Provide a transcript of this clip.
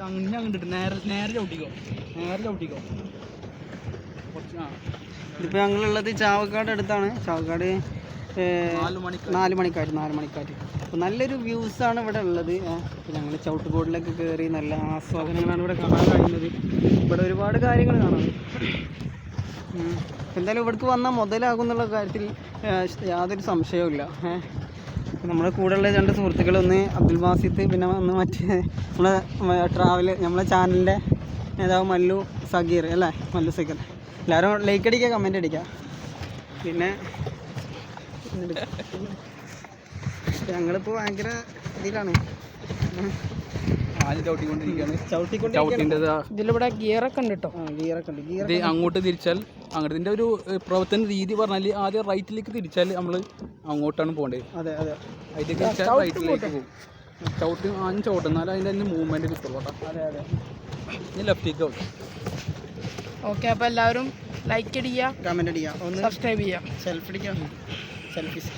അങ്ങനെ കണ്ടിട്ട് നേരെ നേരെ ചവിട്ടിക്കോ ഇതിപ്പോൾ ഞങ്ങളുള്ളത് ചാവക്കാട് അടുത്താണ്. ചാവക്കാട് 4 മണിക്കാറ്റ്. അപ്പോൾ നല്ലൊരു വ്യൂസാണ് ഇവിടെ ഉള്ളത്. ഞങ്ങൾ ചവിട്ടുബോർഡിലൊക്കെ കയറി നല്ല ആസ്വാദനങ്ങളാണ് ഇവിടെ കാണാൻ കഴിയുന്നത്. ഇവിടെ ഒരുപാട് കാര്യങ്ങൾ കാണാം. എന്തായാലും ഇവിടേക്ക് വന്നാൽ മുതലാകും എന്നുള്ള കാര്യത്തിൽ യാതൊരു സംശയവുമില്ല. നമ്മുടെ കൂടെയുള്ള 2 സുഹൃത്തുക്കളൊന്ന് അബ്ദുൽ ബാസിത്ത്, പിന്നെ ഒന്ന് മറ്റേ നമ്മളെ ചാനലിൻ്റെ നേതാവ് മല്ലു സഗീർ അല്ലേ, മല്ലു സഗീർ. എല്ലാവരും ലൈക്ക് അടിക്കുക, കമൻറ്റ് അടിക്കുക. പിന്നെ ഞങ്ങളിപ്പോൾ ഭയങ്കര ഇതിലാണ്, ഇതിലിവിടെ ഗിയറൊക്കെ ഉണ്ട് കേട്ടോ. ഇത് അങ്ങോട്ട് തിരിച്ചാൽ അങ്ങോട്ടിൻ്റെ ഒരു പ്രവർത്തന രീതി പറഞ്ഞാൽ ആദ്യം റൈറ്റിലേക്ക് തിരിച്ചാൽ നമ്മൾ അങ്ങോട്ടാണ് പോകേണ്ടത്. അതെ അതിലേക്ക് തിരിച്ചാൽ റൈറ്റിലേക്ക് പോകും. ചവിട്ടും എന്നാലും അതിൻ്റെ തന്നെ മൂവ്മെൻറ്റ് കിട്ടുള്ളൂ കേട്ടോ. ഇനി ലെഫ്റ്റിലേക്ക് പോകും. ഓക്കെ, അപ്പോൾ എല്ലാവരും ലൈക്ക് അടിക്കുക, കമൻറ്റ് അടിക്കുക, ഒന്ന് സബ്സ്ക്രൈബ് ചെയ്യുക, സെൽഫി